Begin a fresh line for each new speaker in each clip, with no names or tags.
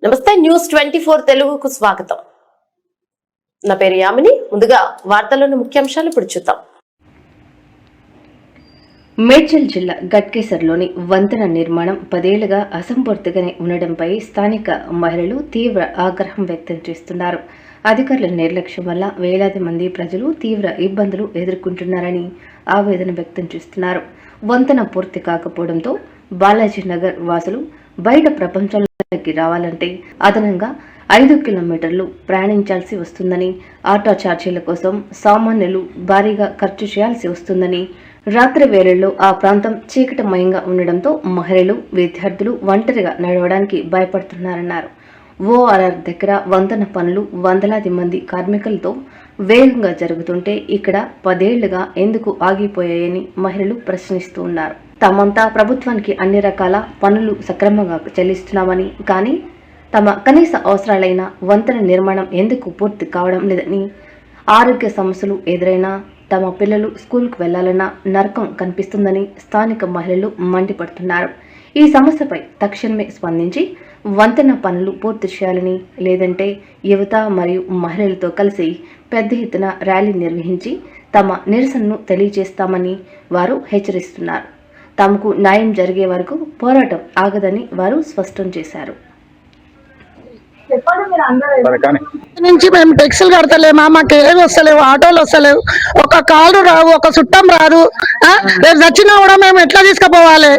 నమస్తే న్యూస్ 24 తెలుగుకు స్వాగతం. నా పేరు యామిని. ముందుగా వార్తల్లోని ముఖ్యాంశాలు ఇప్పుడు చూద్దాం.
మేడ్చల్ జిల్లా గట్కేసర్లోని వంతెన నిర్మాణం 10 ఏళ్లుగా అసంపూర్తిగానే ఉండడంపై స్థానిక మహిళలు తీవ్ర ఆగ్రహం వ్యక్తం చేస్తున్నారు. అధికారుల నిర్లక్ష్యం వల్ల వేలాది మంది ప్రజలు తీవ్ర ఇబ్బందులు ఎదుర్కొంటున్నారని ఆవేదన వ్యక్తం చేస్తున్నారు. వంతెన పూర్తి కాకపోవడంతో బాలాజీ నగర్ వాసులు బయట ప్రపంచంలోకి రావాలంటే అదనంగా 5 కిలోమీటర్లు ప్రయాణించాల్సి వస్తుందని, ఆటో ఛార్జీల కోసం సామాన్యులు భారీగా ఖర్చు చేయాల్సి వస్తుందని, రాత్రి వేళల్లో ఆ ప్రాంతం చీకటిమయంగా ఉండడంతో మహిళలు, విద్యార్థులు ఒంటరిగా నడవడానికి భయపడుతున్నారన్నారు. ఓఆర్ఆర్ దగ్గర వంతెన పనులు వందలాది మంది కార్మికులతో వేగంగా జరుగుతుంటే ఇక్కడ 10 ఏళ్లుగా ఎందుకు ఆగిపోయాయని మహిళలు ప్రశ్నిస్తూ ఉన్నారు. తామంతా ప్రభుత్వానికి అన్ని రకాల పనులు సక్రమంగా చెల్లిస్తున్నామని, కానీ తమ కనీస అవసరాలైన వంతెన నిర్మాణం ఎందుకు పూర్తి కావడం లేదని, ఆరోగ్య సమస్యలు ఎదురైనా తమ పిల్లలు స్కూల్కు వెళ్లాలన్నా నరకం కనిపిస్తుందని స్థానిక మహిళలు మండిపడుతున్నారు. ఈ సమస్యపై తక్షణమే స్పందించి వంతెన పనులు పూర్తి చేయాలని, లేదంటే యువత మరియు మహిళలతో కలిసి పెద్ద ఎత్తున ర్యాలీ నిర్వహించి తమ నిరసనను తెలియజేస్తామని వారు హెచ్చరిస్తున్నారు. తమకు న్యాయం జరిగే వరకు పోరాటం ఆగదని వారు స్పష్టం చేశారు.
నుంచి మేము టెక్స్లు కడతలేమా, మాకు ఏమి వస్తలేవు, ఆటోలు వస్తలేవు, ఒక కారు రావు, ఒక చుట్టం రాదు. రేపు వచ్చినా కూడా మేము ఎట్లా తీసుకుపోవాలి?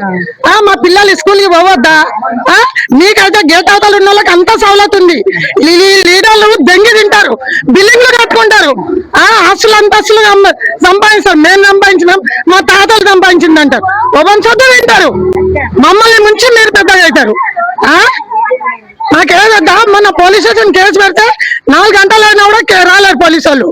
మా పిల్లలు స్కూల్కి పోవద్దా? మీకైతే గేట్ అవతలు ఉన్న వాళ్ళకి అంతా సౌలత్ ఉంది. లీడర్లు దెంగి తింటారు, బిల్డింగ్లు కట్టుకుంటారు, ఆస్తులు అంతస్తులు సంపాదిస్తారు. మేము సంపాదించినాం, మా తాతలు సంపాదించిందంటారు, ఒబంచొద్దు తింటారు. మమ్మల్ని ముంచి మీరు పెద్దగా అవుతారు. నాకేదద్దా మొన్న పోలీస్ స్టేషన్ కేసు పెడితే 4 గంటలు అయినా కూడా రాలేరు పోలీసు వాళ్ళు.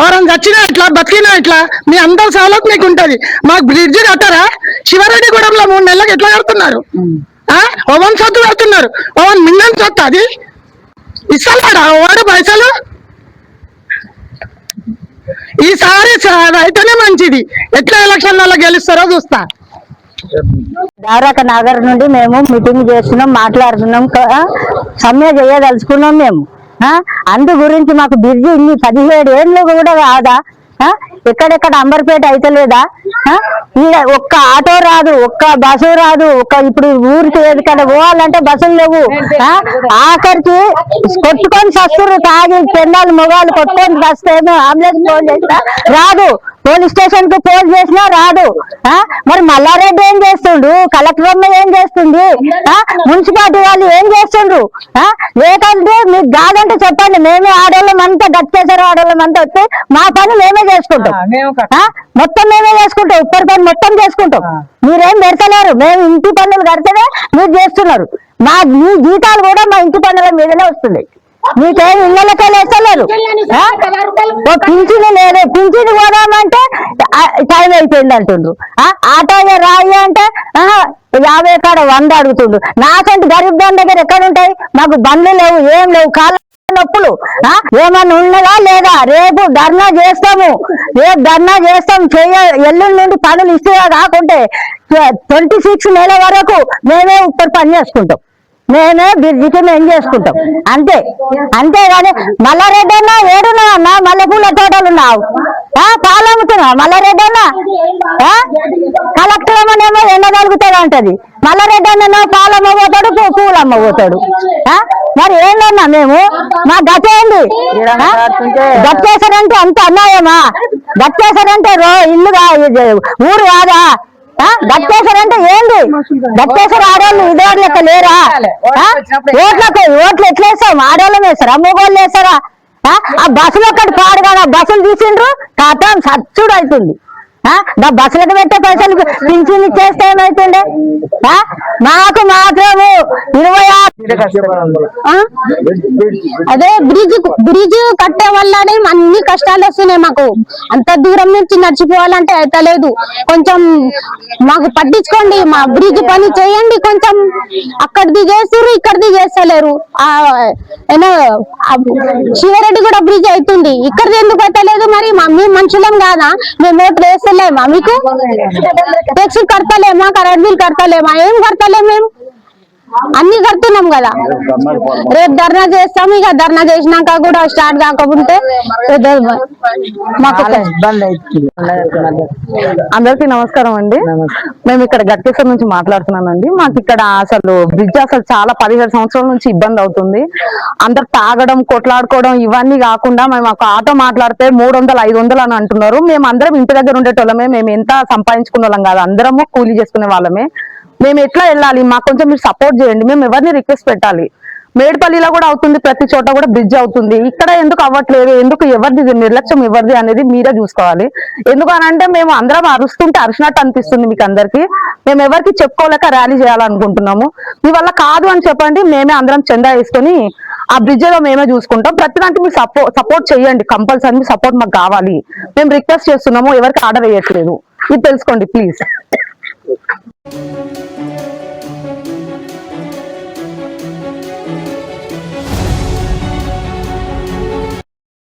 ఎవరైనా చచ్చినా ఇట్లా, బతికినా ఇట్లా, మీ అందరి సవలత్ మీకు ఉంటది. మాకు బ్రిడ్జి కట్టారా? శివారెడ్డిగూడెంలో 3 నెలలకు ఎట్లా కడుతున్నారు? ఓవన్ సొత్తు కడుతున్నారు. ఓవన్ మింగన్ సొత్తు అది ఇస్తలేడా వాడు పైసలు? ఈసారి అయితేనే మంచిది. ఎట్లా ఎలక్షన్లలో గెలుస్తారో చూస్తా.
దారాక నగర్ నుండి మేము మీటింగ్ చేస్తున్నాం, మాట్లాడుతున్నాం, సమ్మె చేయదలుచుకున్నాం మేము. అందు గురించి మాకు బిర్జీ ఇన్ని 17 ఏళ్ళు కూడా కాదా? ఎక్కడెక్కడ అంబర్పేట అయితే లేదా? ఒక్క ఆటో రాదు, ఒక్క బస్సు రాదు, ఇప్పుడు ఊరికి ఎక్కడ పోవాలంటే బస్సులు లేవు. ఆఖరికి కొట్టుకొని సస్తురు, తాగి పెన్నాలు మొగాలు కొట్టుకొని వస్తే అంబులెన్స్ ఫోన్ చేసినా రాదు, పోలీస్ స్టేషన్ కు ఫోన్ చేసినా రాదు. మరి మల్లారెడ్డి ఏం చేస్తుండ్రు? కలెక్టర్ అమ్మ ఏం చేస్తుంది? మున్సిపాలిటీ వాళ్ళు ఏం చేస్తుండ్రు? లేకంటే మీకు కాదంటే చెప్పండి, మేమే ఆడోళ్ళం అంతా గట్టేసారు, ఆడోళ్ళం అంతా వస్తే మా పని మేమే చేసుకుంటాం, మొత్తం మేమే చేసుకుంటాం, ఉప్పరి పని మొత్తం చేసుకుంటాం. మీరేం పెడతలేరు, మేము ఇంటి పన్నులు కడితేనే మీరు చేస్తున్నారు. మీ జీతాలు కూడా మా ఇంటి పన్నుల మీదనే వస్తుంది. మీకేం ఇళ్ళకే వేస్తలేరు. పింఛను లేదు, పింఛను పోదామంటే టైం అయిపోయింది అంటుండ్రు. ఆటో రాయి అంటే 50 కాడ 100 అడుగుతుండ్రు. నాకంటే గరీబ్ దాని దగ్గర ఎక్కడ ఉంటాయి? మాకు బండ్లు లేవు, ఏం లేవు, కాళ్ళ నొప్పులు. ఏమన్నా ఉన్నదా లేదా? రేపు ధర్నా చేస్తాము, ఎల్లుండి నుండి పనులు ఇస్తే కాకుంటే 26 నెల వరకు మేమే ఉప్పటి పని చేసుకుంటాం, మేమే బిర్జికి మేము చేసుకుంటాం. అంతేగాని మల్లారెడ్డి అన్న ఏడున్నా అన్న, మల్లెపూల తోటలు ఉన్నావు, పాలు అమ్ముతున్నావు మల్లారెడ్డి అన్న. కలెక్టర్ అమ్మనేమో ఎండగలుగుతాడు అంటది, మల్లారెడ్డి అన్న పాలు అమ్మబోతాడు, పూలు అమ్మబోతాడు. మరి ఏంటన్నా మేము? మా గత ఏంది? గట్టేశారంటే అంత అన్యాయమా? గట్టేశారంటే ఇల్లు ఊరు కాదా? గట్టేశారంటే ఏంది? గట్టేశారు ఆడవాళ్ళు ఇదేవాళ్ళు లెక్క లేరా? ఓట్లు ఎట్లా వేస్తాం? ఆడవాళ్ళం వేస్తారా, మగవాళ్ళు వేస్తారా? ఆ బస్సులు ఒక్కటి పాడు కదా, బస్సులు తీసిండ్రు కాతం సచ్చుడు అవుతుంది. బస్సులకు పెట్టే పైసలు పింఛన్ ఇచ్చేస్తే ఏమైతుండే? మాకు మాత్రము 26
అదే బ్రిడ్జ్ కట్టే వల్లనే అన్ని కష్టాలు వస్తున్నాయి. మాకు అంత దూరం నుంచి నడిచిపోవాలంటే అయితే లేదు. కొంచెం మాకు పట్టించుకోండి, మా బ్రిడ్జ్ పని చేయండి. కొంచెం అక్కడిది చేస్తారు, ఇక్కడిది చేస్తలేరు. శివారెడ్డి కూడా బ్రిడ్జ్ అవుతుంది, ఇక్కడిది ఎందుకు పెట్టలేదు? మరి మేము మనుషులం కాదా? మేము ఓట్లు వేస్తలేమా? మీకు ట్యాక్స్ కడతలేమా? కరెంట్ బిల్ కడతలేమా? ఏం కడతలేము మేము? అన్ని కడుతున్నాం కదా. రేపు ధర్నా చేస్తాం, ఇక ధర్నా చేసినాక కూడా స్టార్ట్ కాకపోతే మాకు
ఇబ్బంది అవుతుంది. అందరికీ నమస్కారం అండి. మేము ఇక్కడ గట్కేశ్వర్ నుంచి మాట్లాడుతున్నానండి. మాకు ఇక్కడ అసలు బ్రిడ్జ్ అసలు చాలా 17 సంవత్సరాల నుంచి ఇబ్బంది అవుతుంది. అందరు తాగడం, కొట్లాడుకోవడం ఇవన్నీ కాకుండా మేము ఒక ఆటో మాట్లాడితే 300, 500 అని అంటున్నారు. మేము అందరం ఇంటి దగ్గర ఉండేటోళ్ళమే, మేము ఎంత సంపాదించుకునే వాళ్ళం కాదు, అందరము కూలీ చేసుకునే వాళ్ళమే. మేము ఎట్లా వెళ్ళాలి? మాకు కొంచెం మీరు సపోర్ట్ చేయండి. మేము ఎవరిని రిక్వెస్ట్ పెట్టాలి? మేడ్పల్లిలో కూడా అవుతుంది, ప్రతి చోట కూడా బ్రిడ్జ్ అవుతుంది, ఇక్కడ ఎందుకు అవ్వట్లేదు? ఎందుకు? ఎవరిది నిర్లక్ష్యం, ఎవరిది అనేది మీరే చూసుకోవాలి. ఎందుకనంటే మేము అందరం అరుస్తుంటే అరిచినట్టు అనిపిస్తుంది మీకు అందరికి. మేము ఎవరికి చెప్పుకోలేక ర్యాలీ చేయాలనుకుంటున్నాము. మీ వల్ల కాదు అని చెప్పండి, మేమే అందరం చందా వేసుకొని ఆ బ్రిడ్జ్ లో మేమే చూసుకుంటాం. ప్రతి దానికి మీరు సపోర్ట్ చేయండి, కంపల్సరీ మీ సపోర్ట్ మాకు కావాలి. మేము రిక్వెస్ట్ చేస్తున్నాము, ఎవరికి ఆర్డర్ వేయట్లేదు. ఇది తెలుసుకోండి ప్లీజ్.